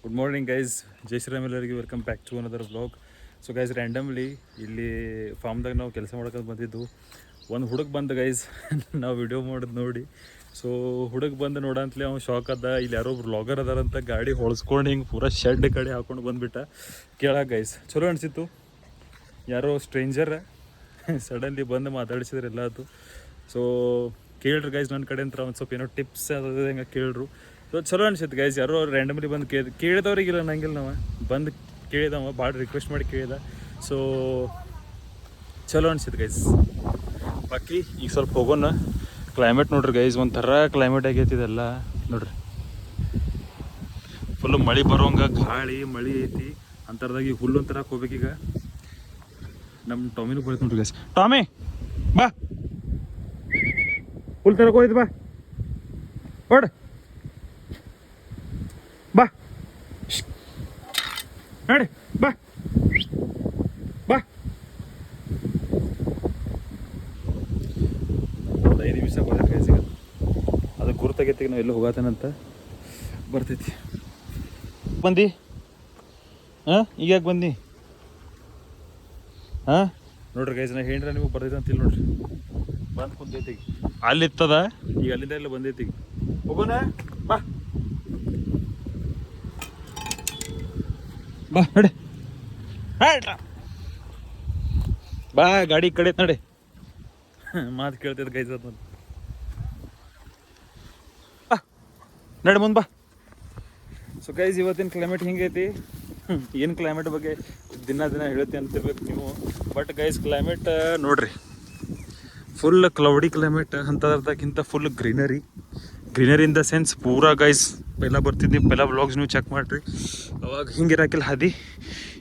Good morning guys, ಜೈ ಶ್ರೀರಾಮ್ ಎಲ್ಲರಿಗೆ welcome back to another vlog. So guys, randomly ಇಲ್ಲಿ ಫಾರ್ಮ್ದಾಗ ನಾವು ಕೆಲಸ ಮಾಡೋಕೆ ಬಂದಿದ್ದು. ಒಂದು ಹುಡುಗ ಬಂದು ಗೈಸ್ ನಾವು ವಿಡಿಯೋ ಮಾಡೋದು ನೋಡಿ. ಸೊ ಹುಡುಗ ಬಂದು ನೋಡಂತಲೇ ಅವ್ನು ಶಾಕ್ ಅದ. ಇಲ್ಲಿ ಯಾರೋ ವ್ಲಾಗರ್ ಅದಾರಂತ ಗಾಡಿ ಹೊಳ್ಸ್ಕೊಂಡು ಹಿಂಗೆ ಪೂರಾ ಶೆಡ್ ಕಡೆ ಹಾಕೊಂಡು ಬಂದುಬಿಟ್ಟ ಕೇಳಾಕ ಗೈಸ್. ಚಲೋ ಅನಿಸಿತ್ತು. ಯಾರೋ ಸ್ಟ್ರೇಂಜರ್ ಸಡನ್ಲಿ ಬಂದು ಮಾತಾಡಿಸಿದ್ರೆ ಎಲ್ಲ ಅದು. ಸೊ ಕೇಳ್ರಿ ಗೈಸ್, ನನ್ನ ಕಡೆ ಅಂತ ಒಂದು ಸ್ವಲ್ಪ ಏನೋ ಟಿಪ್ಸ್ ಅದು ಹೆಂಗೆ ಕೇಳ್ರು. ಸೊ ಚಲೋ ಅನ್ಸಿತ್ತು ಗೈಸ್. ಯಾರೋ ರ್ಯಾಂಡಮ್ಲಿ ಬಂದು ಕೇಳಿದವ್ರಿಗಿಲ್ಲ ನಂಗಿಲ್ಲ, ನಾವು ಬಂದು ಕೇಳಿದವ ಭಾಳ ರಿಕ್ವೆಸ್ಟ್ ಮಾಡಿ ಕೇಳಿದ. ಸೊ ಚಲೋ ಅನ್ಸಿತ್ತು ಗೈಸ್. ಬಾಕಿ ಈಗ ಸ್ವಲ್ಪ ಹೋಗೋಣ. ಕ್ಲೈಮೇಟ್ ನೋಡ್ರಿ ಗೈಸ್, ಒಂಥರ ಕ್ಲೈಮೇಟ್ ಆಗೈತಿ ಇದೆಲ್ಲ ನೋಡ್ರಿ. ಫುಲ್ಲು ಮಳೆ ಬರೋಂಗ ಗಾಳಿ ಮಳೆ ಐತಿ ಅಂತರದಾಗಿ ಹುಲ್ಲು ಒಂಥರ ಹೋಗ್ಬೇಕೀಗ. ನಮ್ಮ ಟಾಮಿನೂ ಬರ್ತದೆ ನೋಡ್ರಿ ಗೈಸ್. ಟಾಮಿ ಬಾ, ಹುಲ್ ತರಕ್ ಹೋಯ್ತು ಬಾ, ಹೊಡ್ ಬಾ, ನಡಿ ಬಾ ಬಾ. ಒಂದು 5 ನಿಮಿಷ ಬರ್ತೈತಿ ಗೈಸ್. ಈಗ ಅದು ಗುರುತಾಗೈತಿ ನಾವು ಎಲ್ಲೂ ಹೋಗತ್ತೇನಂತ ಬರ್ತೈತಿ. ಬಂದು ಹಾಂ ಈಗ ಯಾಕೆ ಬಂದು ಹಾಂ ನೋಡ್ರಿ ಗೈಸ್, ನಾ ಹೇಳ್ರೆ ನಿಮಗೆ ಬರ್ತೈತೆ ಅಂತಿಲ್ಲ ನೋಡ್ರಿ. ಬಂದು ಕುಂತೈತಿ ಅಲ್ಲಿತ್ತದ, ಈಗ ಅಲ್ಲಿಂದ ಎಲ್ಲ ಬಂದೈತಿ. ಹೋಗೋಣ ಬಾ ಬಾ, ನಡಿ ಬಾ, ಗಾಡಿ ಕಡೆ ನಡಿ. ಮಾತು ಕೇಳ್ತೈತೆ ಗೈಸ್ ಅದು. ಬಾ ನಡಿ ಮುಂದೆ ಬಾ. ಸೊ ಗೈಸ್, ಇವತ್ತಿನ ಕ್ಲೈಮೇಟ್ ಹಿಂಗೈತಿ. ಏನು ಕ್ಲೈಮೇಟ್ ಬಗ್ಗೆ ದಿನ ಹೇಳುತ್ತೆ ಅಂತಿರ್ಬೇಕು ನೀವು. ಬಟ್ ಗೈಸ್, ಕ್ಲೈಮೇಟ್ ನೋಡ್ರಿ, ಫುಲ್ ಕ್ಲೌಡಿ ಕ್ಲೈಮೇಟ್ ಅಂತದಕ್ಕಿಂತ full greenery in the sense ಪೂರಾ ಗೈಸ್. ಪೆಲ್ಲ ಬರ್ತಿದ್ವಿ, ಪೆಲ್ಲ ವ್ಲಾಗ್ಸ್ ನೀವು ಚೆಕ್ ಮಾಡಿರಿ, ಅವಾಗ ಹಿಂಗೆ ಇರಾಕಿಲ್ಲ ಹಾದಿ.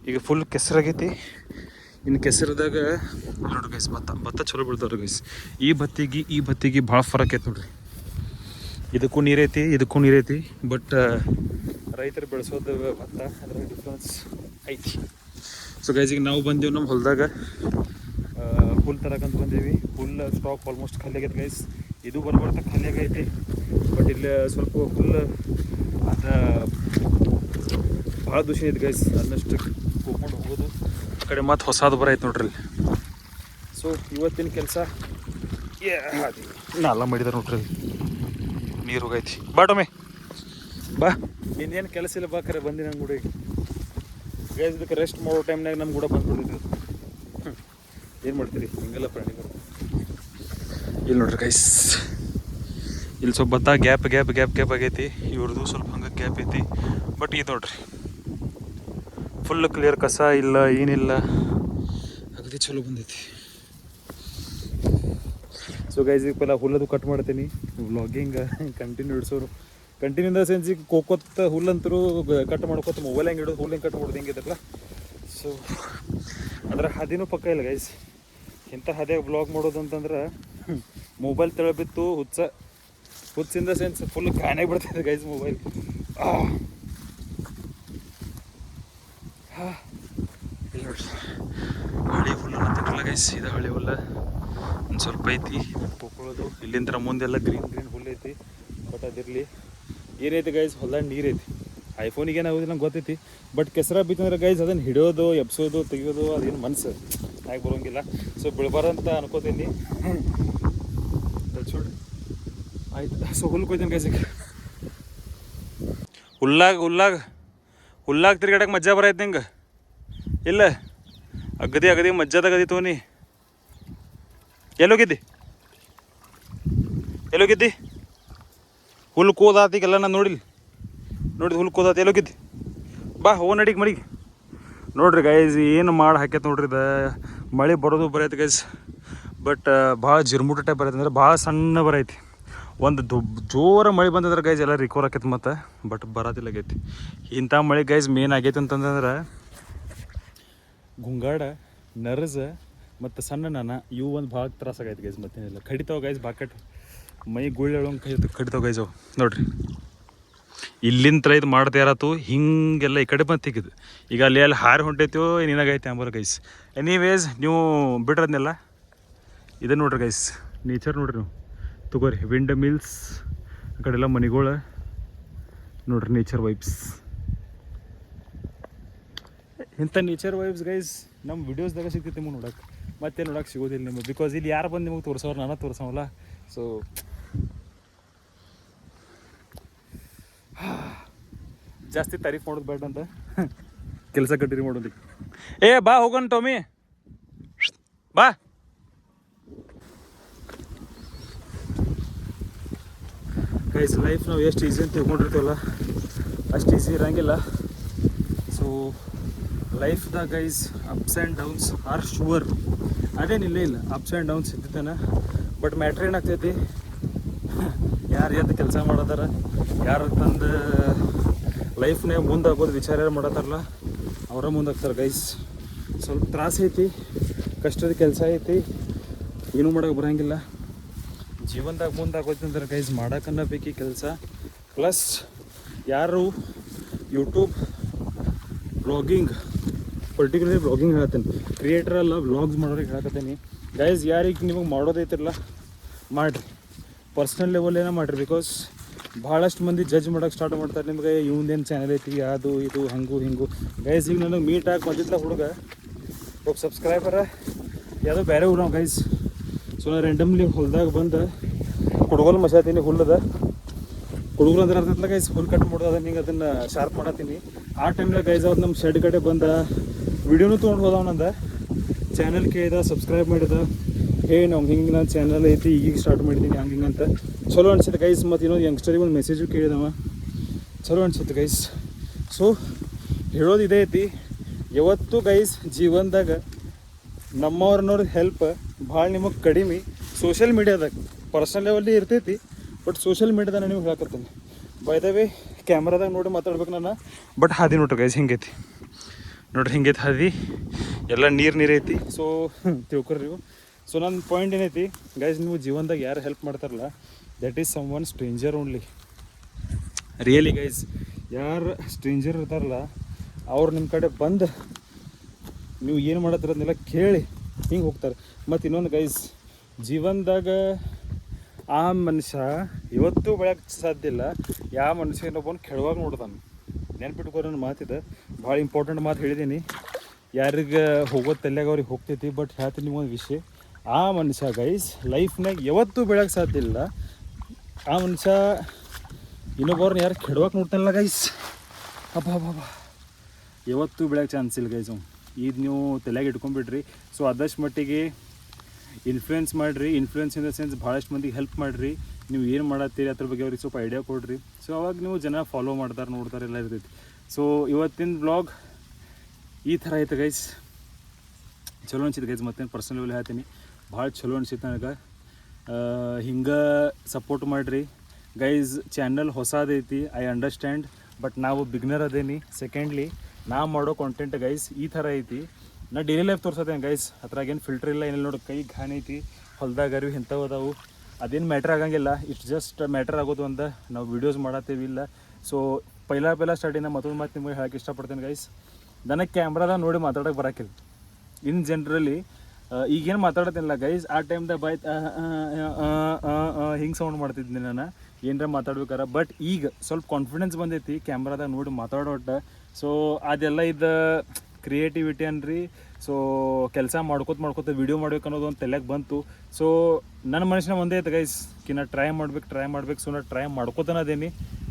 ಈಗ ಫುಲ್ ಕೆಸರಾಗೈತಿ. ಇನ್ನು ಕೆಸರದಾಗ ನೋಡ್ರಿ ಗೈಸ್, ಭತ್ತ ಚಲೋ ಬೀಳ್ತಾವ್ರಿ ಗೈಸ್. ಈ ಭತ್ತಿಗೆ ಭಾಳ ಫರಕ್ ಐತೆ ನೋಡ್ರಿ. ಇದಕ್ಕೂ ನೀರೈತಿ ಬಟ್ ರೈತರು ಬೆಳೆಸೋದು ಭತ್ತ ಅದ್ರ ಡಿಫ್ರೆನ್ಸ್ ಐತಿ. ಸೊ ಗೈಸ್, ಈಗ ನಾವು ಬಂದೀವಿ ನಮ್ಮ ಹೊಲದಾಗ ಹುಲ್ ತರಕಂತ ಬಂದೀವಿ. ಹುಲ್ ಸ್ಟಾಕ್ ಆಲ್ಮೋಸ್ಟ್ ಖಾಲಿ ಆಗೈತೆ ಗೈಸ್. ಇದು ಬರ್ತಾ ಖಾಲಿ ಆಗೈತಿ. ಬಟ್ ಇಲ್ಲಿ ಸ್ವಲ್ಪ ಹುಲ್ಲು ಅದು ಭಾಳ ದೂಷ ಐತೆ ಗೈಸ್. ಅನ್ನಷ್ಟು ಹೋಗ್ಕೊಂಡು ಹೋಗೋದು ಆ ಕಡೆ ಮತ್ತೆ ಹೊಸದು ಬರೈತೆ ನೋಡ್ರಿ ಇಲ್ಲಿ. ಸೊ ಇವತ್ತಿನ ಕೆಲಸ ನಾಲ್ಲ ಮಾಡಿದಾರೆ ನೋಡ್ರಿ. ನೀರು ಹೋಗೈತಿ. ಬಾ ಟೊಮೆ ಬಾ, ಇನ್ನೇನು ಕೆಲಸ ಇಲ್ಲ ಬಾ. ಕರೆ ಬಂದು ನಂಗೆ ಕೂಡ ಗೈಸ್, ಇದಕ್ಕೆ ರೆಸ್ಟ್ ಮಾಡೋ ಟೈಮ್ನಾಗ ನಮ್ಗೆ ಕೂಡ ಬಂದ್ಬಿಡ್ತಿದ್ವಿ. ಏನು ಮಾಡ್ತೀರಿ ಹಿಂಗೆಲ್ಲ ಪ್ರಾಣಿಗಳು. ಇಲ್ಲಿ ನೋಡ್ರಿ ಗೈಸ್, ಇಲ್ಲಿ ಸ್ವಲ್ಪ ಭತ್ತ ಗ್ಯಾಪ್ ಆಗೈತಿ. ಇವ್ರದ್ದು ಸ್ವಲ್ಪ ಹಂಗೆ ಗ್ಯಾಪ್ ಐತಿ. ಬಟ್ ಇದು ನೋಡ್ರಿ ಫುಲ್ ಕ್ಲಿಯರ್, ಕಸ ಇಲ್ಲ ಏನಿಲ್ಲ, ಅಗದಿ ಚಲೋ ಬಂದೈತಿ. ಸೊ ಗೈಸ್, ಈಗ ಪೆಲ್ಲ ಹುಲ್ಲದು ಕಟ್ ಮಾಡ್ತೀನಿ. Vlogging continue in the sense ಈಗ ಕೋಕೋತ್ ಹುಲ್ಲಂತರೂ ಕಟ್ ಮಾಡ್ಕೋತ ಮೊಬೈಲ್ ಹೆಂಗೆ ಇಡೋದು, ಹುಲ್ಲು ಹೆಂಗೆ ಕಟ್ ಮಾಡೋದು ಹೆಂಗಿದಲ್ಲ. ಸೊ ಅದರ ಹಾದಿನೂ ಪಕ್ಕ ಇಲ್ಲ ಗೈಸ್. ಇಂಥ ಹಾದಿಯಾಗ ಬ್ಲಾಗ್ ಮಾಡೋದು ಅಂತಂದ್ರೆ ಮೊಬೈಲ್ ತೆಳಬಿತ್ತು ಹುಚ್ಚಿಂದ ಸೆನ್ಸ್ ಫುಲ್ ಕಾನಾಗಿ ಬಿಡ್ತೈತೆ ಗೈಸ್ ಮೊಬೈಲ್. ಇಲ್ಲಿ ನೋಡ್ರಿ, ಹಳಿ ಹುಲ್ಲು ಅಂತಲ್ಲ ಗೈಸ್. ಇದು ಹಳಿ ಹುಲ್ಲ ಒಂದು ಸ್ವಲ್ಪ ಐತಿ ಪೋಕೊಳ್ಳೋದು. ಇಲ್ಲಿಂದ ಮುಂದೆಲ್ಲ ಗ್ರೀನ್ ಹುಲ್ಲು ಐತಿ. ಬಟ್ ಅದಿರಲಿ, ಏನೈತಿ ಗೈಸ್, ಹೊಲ್ದಾಗ ನೀರೈತಿ. ಐಫೋನಿಗೆ ಏನಾಗೋದಿಲ್ಲ ನಂಗೆ ಗೊತ್ತೈತಿ. ಬಟ್ ಕೆಸರ ಬಿತ್ತಂದ್ರೆ ಗೈಸ್, ಅದನ್ನು ಹಿಡಿಯೋದು ಎಬ್ಸೋದು ತೆಗಿಯೋದು ಅದೇನು ಮನ್ಸು ಆಗಿ ಬರೋಂಗಿಲ್ಲ. ಸೊ ಬೀಳ್ಬಾರಂತ ಅನ್ಕೋತೀನಿ. ಆಯ್ತು. ಸೊ ಹುಲ್ಲು ಕೊಯ್ತೀನಿ ಗೈಸ್. ಈಗ ಹುಲ್ಲಾಗ ತಿರ್ಗಾಡಕ್ಕೆ ಮಜ್ಜಾ ಬರೈತೆ ನಿಂಗೆ ಇಲ್ಲ? ಅಗದಿ ಮಜ್ಜಾದ ಗದಿ ತೋನಿ. ಎಲ್ಲೋಗಿದ್ದಿ ಹುಲ್ಲು ಕೋದಾತಿಗೆಲ್ಲ ನಾನು ನೋಡಿದ್ವಿ ಹುಲ್ಲು ಕೋದಾತಿ. ಎಲ್ಲೋಗಿದ್ದಿ ಬಾ, ಹೋ ನಡಿಗೆ ಮಡಿಗೆ. ನೋಡ್ರಿ ಗೈಸ್, ಏನು ಮಾಡಿ ಹಾಕ್ಯತ್ ನೋಡ್ರಿ. ಇದು ಮಳೆ ಬರೋದು ಬರೈತೆ ಗೈಸ್. ಬಟ್ ಭಾಳ ಜಿರ್ಮುಟ ಟೈಪ್ ಬರೈತೆ, ಅಂದ್ರೆ ಭಾಳ ಸಣ್ಣ ಬರೈತಿ. ಒಂದು ಜೋರ ಮಳೆ ಬಂದಿದ್ರೆ ಗೈಸ್ ಎಲ್ಲ ರಿಕವರ್ ಆಕೈತಿ ಮತ್ತು. ಬಟ್ ಬರತ್ತಿಲ್ಲ ಆಗೈತಿ ಇಂಥ ಮಳೆ ಗೈಸ್. ಮೇನ್ ಆಗೈತೆ ಅಂತಂದ್ರೆ ಗುಂಗಾಡ, ನರಜ ಮತ್ತು ಸಣ್ಣ ನಾನ ಇವು ಒಂದು ಭಾಳ ತ್ರಾಸ ಆಗೈತೆ ಗೈಸ್. ಮತ್ತೇನಿಲ್ಲ, ಕಡಿತಾವ ಗೈಸ್. ಬಾಕಟ್ ಮೈ ಗುಳ್ಳೆಳಂಗೆ ಕಡಿತಾವ ಗೈಸ್ ಅವು ನೋಡ್ರಿ. ಇಲ್ಲಿಂದ ಇದು ಮಾಡ್ತಾ ಇರತ್ತು ಹಿಂಗೆಲ್ಲ ಈ ಕಡೆ ಬಂತಿಕ್ಕಿದ್ದು. ಈಗ ಅಲ್ಲಿ ಹಾರಿ ಹೊಂಟೈತೋ ಏನಾಗೈತೆ ಅಂಬಲ್ಲ ಗೈಸ್. ಎನಿವೇಸ್, ನೀವು ಬಿಡ್ರದ್ನೆಲ್ಲ. ಇದೆ ನೋಡ್ರಿ ಗೈಸ್, ನೇಚರ್ ನೋಡ್ರಿ ನೀವು. ತಗೋರಿ, ವಿಂಡ್ ಮಿಲ್ಸ್ ಆ ಕಡೆಲ್ಲ ಮನೆಗಳು ನೋಡ್ರಿ ನೇಚರ್ ವೈಬ್ಸ್. ಇಂಥ ನೇಚರ್ ವೈಬ್ಸ್ ಗೈಸ್ ನಮ್ಮ ವಿಡಿಯೋಸ್ದಾಗ ಸಿಗ್ತೈತೆ ನಿಮಗೆ ನೋಡೋಕೆ, ಮತ್ತೆ ನೋಡೋಕೆ ಸಿಗೋದಿಲ್ಲ ನಿಮಗೆ. ಬಿಕಾಸ್ ಇಲ್ಲಿ ಯಾರು ಬಂದು ನಿಮಗೆ ತೋರಿಸೋರು, ನಾನು ತೋರಿಸೋವಲ್ಲ. ಸೊ ಜಾಸ್ತಿ ತಾರೀಫ್ ಮಾಡೋದು ಬೇಡ ಅಂತ ಕೆಲಸ ಕಟ್ಟಿರಿ ಮಾಡೋದು. ಏ ಬಾ ಹೋಗೋಣ ಟೊಮಿ, ಬಾ. ಗೈಸ್ ಲೈಫ್ ನಾವು ಎಷ್ಟು ಈಸಿ ಅಂತ ತಿಳ್ಕೊಂಡಿರ್ತೀವಲ್ಲ ಅಷ್ಟು ಈಸಿ ಇರೋಂಗಿಲ್ಲ. ಸೊ ಲೈಫ್ದಾಗ guys ups and downs are sure, ಅದೇನಿಲ್ಲ ಇಲ್ಲ ಅಪ್ಸ್ ಆ್ಯಂಡ್ ಡೌನ್ಸ್ ಇದ್ದಿದ್ದಾನೆ. ಬಟ್ ಮ್ಯಾಟ್ರ್ ಏನಾಗ್ತೈತಿ, ಯಾರು ಎದ್ದು ಕೆಲಸ ಮಾಡತ್ತಾರ, ಯಾರು ತಂದು ಲೈಫ್ನಾಗ ಮುಂದೆ ಆಗೋದು ವಿಚಾರ ಯಾರು ಮಾಡತ್ತಾರಲ್ಲ ಅವರ ಮುಂದೆ ಆಗ್ತಾರೆ ಗೈಸ್. ಸ್ವಲ್ಪ ತ್ರಾಸ ಐತಿ, ಕಷ್ಟದ ಕೆಲಸ ಐತಿ, ಏನೂ ಮಾಡೋಕೆ ಬರೋಂಗಿಲ್ಲ. ಜೀವನದಾಗ ಮುಂದೆ ಆಗೋದಂದ್ರೆ ಗೈಸ್ ಮಾಡೋಕ್ಕನ್ನ ಬೇಕಿ ಕೆಲಸ. ಪ್ಲಸ್ ಯಾರು ಯೂಟ್ಯೂಬ್ ವ್ಲಾಗಿಂಗ್, ಪರ್ಟಿಕ್ಯುಲರ್ಲಿ ವ್ಲಾಗಿಂಗ್ ಹೇಳ್ತೇನೆ, ಕ್ರಿಯೇಟರ್ ಅಲ್ಲ ವ್ಲಾಗ್ಸ್ ಮಾಡೋರಿಗೆ ಹೇಳಕತ್ತೀನಿ ಗೈಸ್. ಯಾರಿಗೆ ನಿಮಗೆ ಮಾಡೋದೈತಿರಲ್ಲ ಮಾಡಿರಿ, ಪರ್ಸ್ನಲ್ ಲೆವೆಲೇನ ಮಾಡಿರಿ. ಬಿಕಾಸ್ ಭಾಳಷ್ಟು ಮಂದಿ ಜಡ್ಜ್ ಮಾಡೋಕೆ ಸ್ಟಾರ್ಟ್ ಮಾಡ್ತಾರೆ ನಿಮಗೆ, ಇವಂದೇನು ಚಾನಲ್ ಐತಿ, ಅದು ಇದು ಹಂಗು ಹಿಂಗು. ಗೈಸ್ ಈಗ ನನಗೆ ಮೀಟ್ ಆಗಿ ಬಂದಿದ್ದ ಹುಡುಗ ಒಬ್ಬ ಸಬ್ಸ್ಕ್ರೈಬರ ಯಾವುದೋ ಬೇರೆ ಊರು ನಾವು ಗೈಸ್. ಸೊ ನಾನು ರ್ಯಾಂಡಮ್ಲಿ ಹೊಲ್ದಾಗ ಬಂದು ಕುಡುಗೋಲು ಮಸಾತೀನಿ, ಹುಲ್ಲದ ಕುಡುಗೋಲು ಅಂದ್ರೆ ಅರ್ಥಲ್ಲ ಗೈಸ್, ಹುಲ್ ಕಟ್ ಮಾಡೋದು ಅದನ್ನ ಹಿಂಗೆ ಅದನ್ನು ಶಾರ್ಪ್ ಮಾಡತ್ತೀನಿ. ಆ ಟೈಮ್ನಾಗ ಗೈಸ್ ಅವ್ರು ನಮ್ಮ ಶೆಡ್ ಕಡೆ ಬಂದ ವಿಡಿಯೋನು ತೊಗೊಂಡು ಹೋದವನಂದ, ಚಾನಲ್ ಕೇಳಿದ, ಸಬ್ಸ್ಕ್ರೈಬ್ ಮಾಡಿದ, ನಾವು ಹಿಂಗೆ ನಾನು ಚಾನಲ್ ಐತಿ ಈಗ ಸ್ಟಾರ್ಟ್ ಮಾಡಿದ್ದೀನಿ ಹಂಗೆ ಹಿಂಗೆ ಅಂತ. ಚಲೋ ಅನ್ಸುತ್ತೆ ಗೈಸ್. ಮತ್ತು ಇನ್ನೊಂದು ಯಂಗ್ಸ್ಟರಿಗೆ ಒಂದು ಮೆಸೇಜು ಕೇಳಿದವ, ಚಲೋ ಅನ್ಸುತ್ತೆ ಗೈಸ್. ಸೊ ಹೇಳೋದು ಇದೇ ಐತಿ, ಯಾವತ್ತು ಗೈಸ್ ಜೀವನದಾಗ ನಮ್ಮವ್ರನ್ನೋರ ಹೆಲ್ಪ್ ಭಾಳ ನಿಮಗೆ ಕಡಿಮೆ ಸೋಷಿಯಲ್ ಮೀಡ್ಯಾದಾಗ, ಪರ್ಸನಲ್ ಲೆವೆಲ್ಲಿ ಇರ್ತೈತಿ. ಬಟ್ ಸೋಷಿಯಲ್ ಮೀಡ್ಯಾದಾಗ ನಾನು ನಿಮ್ಗೆ ಹೇಳಕತ್ತೀನಿ. ಬೈ ದ ವೇ ಕ್ಯಾಮ್ರಾದಾಗ ನೋಡಿ ಮಾತಾಡ್ಬೇಕು ನಾನು. ಬಟ್ ಹಾದಿ ನೋಡ್ರಿ ಗೈಸ್ ಹಿಂಗೈತಿ, ನೋಡ್ರಿ ಹಿಂಗೈತಿ ಹಾದಿ, ಎಲ್ಲ ನೀರು ಐತಿ. ಸೊ ತಿಳ್ಕೊರಿ ನೀವು. ಸೊ ನನ್ನ ಪಾಯಿಂಟ್ ಏನೈತಿ ಗೈಸ್, ನೀವು ಜೀವನದಾಗ ಯಾರು ಹೆಲ್ಪ್ ಮಾಡ್ತಾರಲ್ಲ that is someone stranger only. Really guys, ಯಾರು ಸ್ಟ್ರೇಂಜರ್ ಇರ್ತಾರಲ್ಲ ಅವ್ರು ನಿಮ್ಮ ಕಡೆ ಬಂದು ನೀವು ಏನು ಮಾಡತ್ತೀರ ಅದನ್ನೆಲ್ಲ ಕೇಳಿ ಹಿಂಗೆ ಹೋಗ್ತಾರೆ. ಮತ್ತು ಇನ್ನೊಂದು ಗೈಸ್, ಜೀವನದಾಗ ಆ ಮನುಷ್ಯ ಇವತ್ತು ಬೆಳಕ್ಕೆ ಸಾಧ್ಯ ಇಲ್ಲ, ಯಾವ ಮನುಷ್ಯ ಇನ್ನೊಬ್ಬನ ಕೆಳವಾಗ ನೋಡ್ತಾನೆ. ನೆನ್ಪಿಟ್ಕೋ, ನನ್ನ ಮಾತಿದೆ, ಭಾಳ ಇಂಪಾರ್ಟೆಂಟ್ ಮಾತು ಹೇಳಿದ್ದೀನಿ. ಯಾರಿಗೆ ಹೋಗೋದು ತಲೆಯಾಗ ಅವ್ರಿಗೆ ಹೋಗ್ತೈತಿ. ಬಟ್ ಹೇಳ್ತೀನಿ ನಿಮಗೊಂದು ವಿಷಯ, ಆ ಮನುಷ್ಯ ಗೈಸ್ ಲೈಫ್ನಾಗ ಯಾವತ್ತೂ ಬೆಳಕ್ಕೆ ಸಾಧ್ಯ ಇಲ್ಲ. ಆ ಮನುಷ್ಯ ಇನ್ನೊಬ್ಬರನ್ನ ಯಾರು ಕೆಡವಾಗಿ ನೋಡ್ತಾನಲ್ಲ ಗೈಸ್, ಅಬ್ಬಾ ಯಾವತ್ತೂ ಬೆಳಕ್ಕೆ ಚಾನ್ಸ್ ಇಲ್ಲ ಗೈಸ್. ಇದು ನೀವು ತಲೆಯಾಗ ಇಟ್ಕೊಂಡ್ಬಿಡ್ರಿ. ಸೊ ಆದಷ್ಟು ಮಟ್ಟಿಗೆ ಇನ್ಫ್ಲುಯೆನ್ಸ್ ಮಾಡಿರಿ, ಇನ್ಫ್ಲುಯೆನ್ಸ್ ಇನ್ ದ ಸೆನ್ಸ್ ಭಾಳಷ್ಟು ಮಂದಿಗೆ ಹೆಲ್ಪ್ ಮಾಡಿರಿ. ನೀವು ಏನು ಮಾಡತ್ತೀರಿ ಅದ್ರ ಬಗ್ಗೆ ಅವ್ರಿಗೆ ಸ್ವಲ್ಪ ಐಡಿಯಾ ಕೊಡಿರಿ. ಸೊ ಅವಾಗ ನೀವು ಜನ ಫಾಲೋ ಮಾಡ್ತಾರೆ, ನೋಡ್ತಾರೆ, ಎಲ್ಲ ಇರ್ತೈತಿ. ಸೊ ಇವತ್ತಿನ ಬ್ಲಾಗ್ ಈ ಥರ ಐತೆ ಗೈಸ್. ಚಲೋ ಅನ್ಸಿತ್ತು ಗೈಸ್. ಮತ್ತೇನು ಪರ್ಸನಲ್ ಲೆವೆಲ್ ಹೇಳ್ತೀನಿ, ಭಾಳ ಚಲೋ ಅನ್ಸಿತ್ತು ನನಗೆ. ಹಿಂಗೆ ಸಪೋರ್ಟ್ ಮಾಡಿರಿ ಗೈಸ್. ಚಾನಲ್ ಹೊಸದೈತಿ, ಐ ಅಂಡರ್ಸ್ಟ್ಯಾಂಡ್. ಬಟ್ ನಾವು ಬಿಗ್ನರ್ ಅದೇನಿ. ಸೆಕೆಂಡ್ಲಿ ನಾ ಮಾಡೋ ಕಾಂಟೆಂಟ್ ಗೈಸ್ ಈ ಥರ ಐತಿ. ನಾ ಡೈಲಿ ಲೈಫ್ ತೋರ್ಸತ್ತೇನೆ ಗೈಸ್, ಅದ್ರಾಗೇನು ಫಿಲ್ಟ್ರ್ ಇಲ್ಲ, ಏನಿಲ್ಲ. ನೋಡಿ ಕೈ ಘಾನ್ ಐತಿ, ಹೊಲ್ದಾಗರಿ ಇಂಥವು ಅದಾವು, ಅದೇನು ಮ್ಯಾಟ್ರ್ ಆಗಂಗಿಲ್ಲ. ಇಟ್ಸ್ ಜಸ್ಟ್ ಮ್ಯಾಟ್ರ್ ಆಗೋದು ಅಂತ ನಾವು ವೀಡಿಯೋಸ್ ಮಾಡತ್ತೀವಿ ಇಲ್ಲ. ಸೊ ಪೈಲ ಸ್ಟಾರ್ಟಿಂದ ಮತ್ತೊಂದು ಮಾತು ನಿಮಗೆ ಹೇಳಕ್ಕೆ ಇಷ್ಟಪಡ್ತೇನೆ ಗೈಸ್. ನನಗೆ ಕ್ಯಾಮ್ರಾದಾಗ ನೋಡಿ ಮಾತಾಡೋಕೆ ಬರೋಕ್ಕಿಲ್ಲ. ಇನ್ ಜನರಲಿ ಈಗೇನು ಮಾತಾಡೋದಿಲ್ಲ ಗೈಸ್, ಆ ಟೈಮ್ದಾಗ ಬಾಯ್ ಹಿಂಗೆ ಸೌಂಡ್ ಮಾಡ್ತಿದ್ದೀನಿ ನಾನು ಏನರ ಮಾತಾಡ್ಬೇಕಾರ. ಬಟ್ ಈಗ ಸ್ವಲ್ಪ ಕಾನ್ಫಿಡೆನ್ಸ್ ಬಂದೈತಿ ಕ್ಯಾಮ್ರಾದಾಗ ನೋಡಿ ಮಾತಾಡೋಟ. ಸೊ ಅದೆಲ್ಲ ಇದು ಕ್ರಿಯೇಟಿವಿಟಿ ಅನ್ರಿ. ಸೊ ಕೆಲಸ ಮಾಡ್ಕೋತ ವೀಡಿಯೋ ಮಾಡ್ಬೇಕು ಅನ್ನೋದು ಒಂದು ತಲೆಗೆ ಬಂತು. ಸೊ ನನ್ನ ಮನುಷ್ಯನ ಒಂದೇ ಐತೆ ಗೈಸ್, ನಾ ಟ್ರೈ ಮಾಡ್ಬೇಕು. ಸೊ ನಾ ಟ್ರೈ ಮಾಡ್ಕೋತಾನೆ ಅದೇನಿ.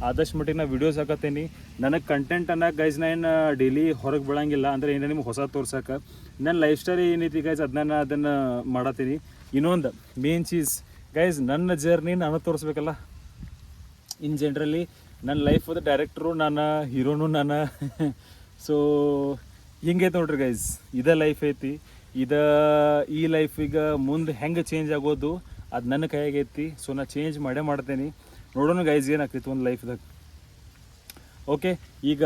ಆದಷ್ಟು ಮಟ್ಟಿಗೆ ನಾ ವೀಡಿಯೋಸ್ ಹಾಕತ್ತೀನಿ. ನನಗೆ ಕಂಟೆಂಟ್ ಅನ್ನೋಕೆ ಗೈಸ್ ನಾ ಏನು ಡೈಲಿ ಹೊರಗೆ ಬೀಳಂಗಿಲ್ಲ. ಅಂದರೆ ಏನೇ ನಿಮ್ಗೆ ಹೊಸ ತೋರ್ಸೋಕೆ ನನ್ನ ಲೈಫ್ ಸ್ಟೈಲ್ ಏನೈತಿ ಗೈಸ್ ಅದನ್ನು ಮಾಡತ್ತೀನಿ. ಇನ್ನೊಂದು ಮೇನ್ ಚೀಸ್ ಗೈಸ್, ನನ್ನ ಜರ್ನಿ ನಾನು ತೋರಿಸ್ಬೇಕಲ್ಲ. ಇನ್ ಜನರಲಿ ನನ್ನ ಲೈಫ್ ಅದು ಡೈರೆಕ್ಟ್ರು ನಾನು, ಹೀರೋನು ನಾನು. ಸೊ ಹಿಂಗೈತೆ ನೋಡ್ರಿ ಗೈಸ್, ಇದೇ ಲೈಫ್ ಐತಿ. ಈ ಲೈಫಿಗೆ ಮುಂದೆ ಹೆಂಗೆ ಚೇಂಜ್ ಆಗೋದು ಅದು ನನ್ನ ಕೈಯಾಗೈತಿ. ಸೊ ನಾ ಚೇಂಜ್ ಮಾಡ್ತೇನೆ. ನೋಡೋಣ ಗೈಸ್ ಏನಾಗ್ತೈತಿ ಒಂದು ಲೈಫ್ದಾಗ. ಓಕೆ, ಈಗ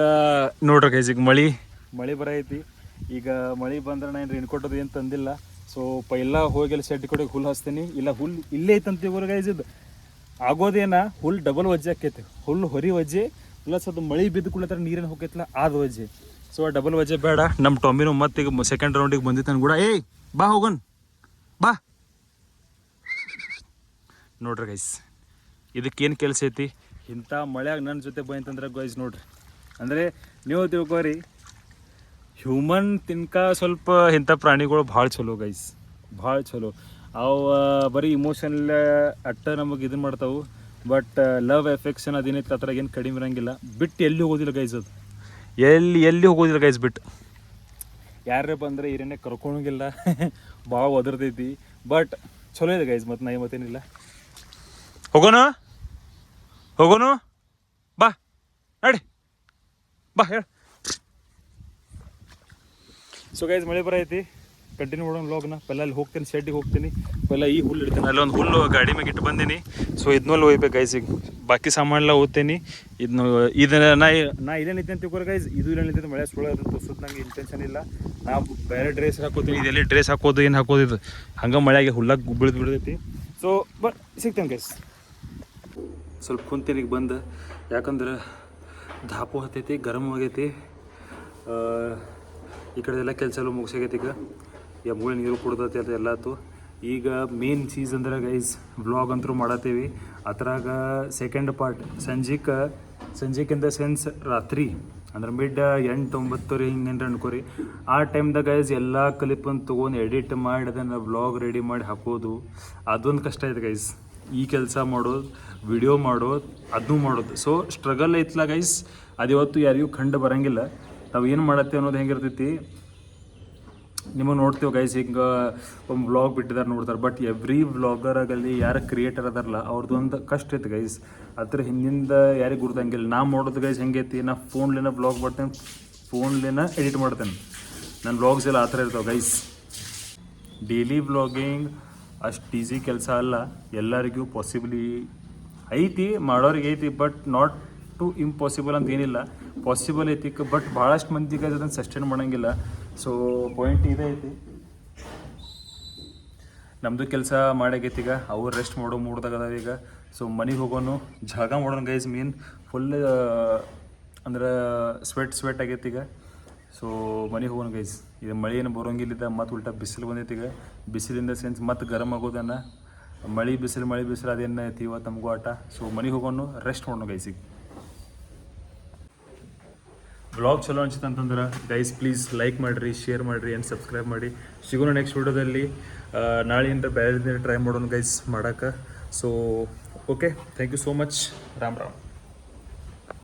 ನೋಡ್ರಿ ಗೈಸ್, ಈಗ ಮಳೆ ಬರೈತಿ. ಈಗ ಮಳೆ ಬಂದ್ರೆ ನಾನು ರೇನ್ಕೋಟದು ಏನು ತಂದಿಲ್ಲ. ಸೊ ಪೈಲ ಹೋಗಿ ಅಲ್ಲಿ ಶೆಡ್ ಕಡೆಗೆ ಹುಲ್ಲು ಹಚ್ತೀನಿ. ಇಲ್ಲ ಹುಲ್ಲು ಇಲ್ಲೇ ಐತಂತೀವ್ರಿ ಗೈಸ್. ಇದು ಆಗೋದೇನ ಹುಲ್ಲು ಡಬಲ್ ವಜ್ಜೆ ಆಕೈತಿ. ಹುಲ್ಲು ಹೊರಿ ವಜ್ಜೆ ಪ್ಲಸ್ ಅದು ಮಳೆ ಬಿದ್ದು ಕುಳ್ಳತ್ರ ನೀರೇನು ಹೋಗೈತಿಲ್ಲ ಅದು ವಜ್ಜೆ. ಸೊ ಡಬಲ್ ವಜ್ಜೆ ಬೇಡ. ನಮ್ಮ ಟೊಮ್ಮಿನೂ ಮತ್ತೆ ಈಗ ಸೆಕೆಂಡ್ ರೌಂಡಿಗೆ ಬಂದಿತ್ತು ನಾನು ಕೂಡ. ಏಯ್ ಬಾ ಹೋಗೋಣ ಬಾ. ನೋಡ್ರಿ ಗೈಸ್, ಇದಕ್ಕೇನು ಕೆಲಸ ಐತಿ ಇಂಥ ಮಳೆಯಾಗ ನನ್ನ ಜೊತೆ ಬಂತಂದ್ರೆ ಗೈಸ್ ನೋಡ್ರಿ, ಅಂದರೆ ನೀವು ತಿಳ್ಕೊರಿ ಹ್ಯೂಮನ್ ತಿನ್ಕ ಸ್ವಲ್ಪ ಇಂಥ ಪ್ರಾಣಿಗಳು ಭಾಳ ಚಲೋ ಗೈಸ್, ಭಾಳ ಚಲೋ. ಅವು ಬರೀ ಇಮೋಷನಲ್ ಅಟ್ಟ ನಮಗೆ ಇದನ್ನು ಮಾಡ್ತಾವೆ, ಬಟ್ ಲವ್ ಎಫೆಕ್ಷನ್ ಅದೇನೈತೆ ಅದ್ರಾಗ ಏನು ಕಡಿಮೆ ಇರೋಂಗಿಲ್ಲ. ಬಿಟ್ಟು ಎಲ್ಲಿ ಹೋಗೋದಿಲ್ಲ ಗೈಸ್, ಅದು ಎಲ್ಲಿ ಹೋಗೋದಿಲ್ಲ ಗೈಸ್ ಬಿಟ್ಟು. ಯಾರೇ ಬಂದರೆ ಏನೇ ಕರ್ಕೊಳಂಗಿಲ್ಲ, ಭಾಳ ಒದರ್ತೈತಿ, ಬಟ್ ಚಲೋ ಇದೆ ಗೈಸ್. ಮತ್ತು ನಾ ಮತ್ತೇನಿಲ್ಲ, ಹೋಗೋನು ಬಾ ನಡಿ ಬಾ ಹೇಳ. ಸೊ ಗೈಸ್ ಮಳೆ ಬರೈತಿ, ಕಂಟಿನ್ಯೂ ಮಾಡೋಣ ವ್ಲಾಗ್ನ. ಪೆಲ್ಲ ಅಲ್ಲಿ ಹೋಗ್ತೀನಿ, ಶೆಡ್ಡಿಗೆ ಹೋಗ್ತೀನಿ, ಪೆಲ್ಲ ಈ ಹುಲ್ಲು ಇಡ್ತೀನಿ. ಅಲ್ಲೊಂದು ಹುಲ್ಲು ಗಾಡಿ ಮ್ಯಾಗೆ ಇಟ್ಟು ಬಂದೀನಿ. ಸೊ ಇದನ್ನೊಲ್ಲಿ ಒಯ್ಬೇಕು ಗೈಸ್. ಈಗ ಬಾಕಿ ಸಾಮಾನೆಲ್ಲ ಓದ್ತೀನಿ. ಇದನ್ನ ನಾ ಇಲ್ಲೇನಿದ್ದೆ ಅಂತ ತಿಳ್ಕೊರಿ ಗೈಸ್, ಇದು ಇಲ್ಲೇನಿದ್ದೆ ಮಳೆ ಸುಳ್ಳೋದು ತೋರ್ಸೋದು ನಂಗೆ ಇಂಟೆನ್ಷನ್ ಇಲ್ಲ. ನಾ ಬೇರೆ ಡ್ರೆಸ್ ಹಾಕೋತೀನಿ, ಇದೆಲ್ಲಿ ಡ್ರೆಸ್ ಹಾಕೋದು ಏನು ಹಾಕೋದು ಇದು ಹಂಗೆ ಮಳೆಯಾಗಿ ಹುಲ್ಲಾಗಿ ಬಿಡ್ತೈತಿ. So ಸಿಗ್ತೇನೆ guys. ಸ್ವಲ್ಪ ಕುಂತೀನಿ ಈಗ ಬಂದು, ಯಾಕಂದ್ರೆ ಧಾಪು ಹತ್ತೈತಿ, ಗರಮ್ ಆಗೈತಿ. ಈ ಕಡೆದೆಲ್ಲ ಕೆಲಸ ಎಲ್ಲ ಮುಗಿಸಾಗೈತಿ. ಈಗ ಮೂಳೆ ನೀರು ಕುಡ್ದೈತಿ ಅದು ಎಲ್ಲತ್ತು. ಈಗ ಮೇನ್ ಸೀಸನ್ದ್ರೆ ಗೈಸ್ ವ್ಲಾಗ್ ಅಂತೂ ಮಾಡತ್ತೀವಿ. ಅದ್ರಾಗ ಸೆಕೆಂಡ್ ಪಾರ್ಟ್ ಸಂಜೆಕ್ ಇನ್ ದ ಸೆನ್ಸ್ ರಾತ್ರಿ ಅಂದ್ರೆ ಮಿಡ್ 8-9 ಹಿಂಗೆ ಅನ್ಕೋರಿ. ಆ ಟೈಮ್ದಾಗ ಗೈಸ್ ಎಲ್ಲ ಕ್ಲಿಪ್ಪನ್ನು ತೊಗೊಂಡು ಎಡಿಟ್ ಮಾಡಿ ಅದನ್ನು ವ್ಲಾಗ್ ರೆಡಿ ಮಾಡಿ ಹಾಕೋದು ಅದೊಂದು ಕಷ್ಟ ಐತೆ ಗೈಸ್. ಈ ಕೆಲಸ ಮಾಡೋದು, ವಿಡಿಯೋ ಮಾಡೋದು, ಅದನ್ನೂ ಮಾಡೋದು. ಸೊ ಸ್ಟ್ರಗಲ್ ಐತ್ಲ ಗೈಸ್, ಅದು ಇವತ್ತು ಯಾರಿಗೂ ಕಂಡು ಬರೋಂಗಿಲ್ಲ. ನಾವು ಏನು ಮಾಡತ್ತೀವಿ ಅನ್ನೋದು ಹೆಂಗಿರ್ತೈತಿ ನಿಮಗೆ ನೋಡ್ತೀವಿ ಗೈಸ್. ಹಿಂಗೆ ಒಂದು ವ್ಲಾಗ್ ಬಿಟ್ಟಿದ್ದಾರೆ ನೋಡ್ತಾರೆ, ಬಟ್ ಎವ್ರಿ ವ್ಲಾಗರಾಗಲ್ಲಿ ಯಾರು ಕ್ರಿಯೇಟರ್ ಅದಾರಲ್ಲ ಅವ್ರದ್ದು ಒಂದು ಕಷ್ಟ ಐತೆ ಗೈಸ್. ಅದ್ರ ಹಿಂದಿಂದ ಯಾರಿಗೆ ಗುರ್ತಂಗಿಲ್ಲ. ನಾ ಮಾಡೋದು ಗೈಸ್ ಹೆಂಗೈತಿ, ನಾ ಫೋನ್ಲೇನ ವ್ಲಾಗ್ ಮಾಡ್ತೇನೆ, ಫೋನ್ಲೇನ ಎಡಿಟ್ ಮಾಡ್ತೇನೆ. ನನ್ನ ವ್ಲಾಗ್ಸ್ ಎಲ್ಲ ಆ ಥರ ಇರ್ತಾವೆ ಗೈಸ್. ಡೈಲಿ ವ್ಲಾಗಿಂಗ್ ಅಷ್ಟು ಈಸಿ ಕೆಲಸ ಅಲ್ಲ, ಎಲ್ಲರಿಗೂ ಪಾಸಿಬಲಿ ಐತಿ, ಮಾಡೋರಿಗೆ ಐತಿ, ಬಟ್ ನಾಟ್ ಟು ಇಂಪಾಸಿಬಲ್ ಅಂತ ಏನಿಲ್ಲ, ಪಾಸಿಬಲ್ ಐತಿ. ಬಟ್ ಭಾಳಷ್ಟು ಮಂದಿಗೆ ಅದನ್ನು ಸಸ್ಟೈನ್ ಮಾಡೋಂಗಿಲ್ಲ. ಸೊ ಪಾಯಿಂಟ್ ಇದೇ ಐತಿ. ನಮ್ಮದು ಕೆಲಸ ಮಾಡಾಗೈತಿ, ಈಗ ಅವ್ರು ರೆಸ್ಟ್ ಮಾಡೋ ಮೂಡ್ದಾಗ ಅದಾವ ಈಗ. ಸೊ ಮನೆಗೆ ಹೋಗೋನು, ಜಾಗ ಮಾಡೋಣ ಗೈಸ್. ಮೀನ್ ಫುಲ್ ಅಂದ್ರೆ ಸ್ವೆಟ್ ಆಗೈತಿ ಈಗ. ಸೊ ಮನೆಗೆ ಹೋಗೋಣ ಗೈಸ್. ಇದು ಮಳೆ ಏನು ಬರೋಂಗಿಲ್ಲಿದ್ದ, ಮತ್ತು ಉಲ್ಟಾ ಬಿಸಿಲು ಬಂದೈತಿ ಈಗ. ಬಿಸಿಲಿಂದ ಸೆನ್ಸ್ ಮತ್ತು ಗರಮ್ ಆಗೋದನ್ನು, ಮಳೆ ಬಿಸಿಲು ಅದೇನು ಐತಿ ಇವತ್ತು ನಮಗೂ ಆಟ. ಸೊ ಮನೆಗೆ ಹೋಗೋನು, ರೆಸ್ಟ್ ಮಾಡೋಣ ಗೈಸ್. ಈಗ ವ್ಲಾಗ್ ಚಲೋ ಅನ್ಸುತ್ತೆ ಅಂತಂದ್ರೆ ಗೈಸ್ ಪ್ಲೀಸ್ ಲೈಕ್ ಮಾಡಿರಿ, ಶೇರ್ ಮಾಡಿರಿ ಆ್ಯಂಡ್ ಸಬ್ಸ್ಕ್ರೈಬ್ ಮಾಡಿ. ಸಿಗೋಣ ನೆಕ್ಸ್ಟ್ ವಿಡಿಯೋದಲ್ಲಿ. ನಾಳೆಯಿಂದ ಬೇರೆ ಟ್ರೈ ಮಾಡೋಣ ಗೈಸ್ ಮಾಡೋಕ್ಕೆ. So okay, thank you so much. Ram Ram.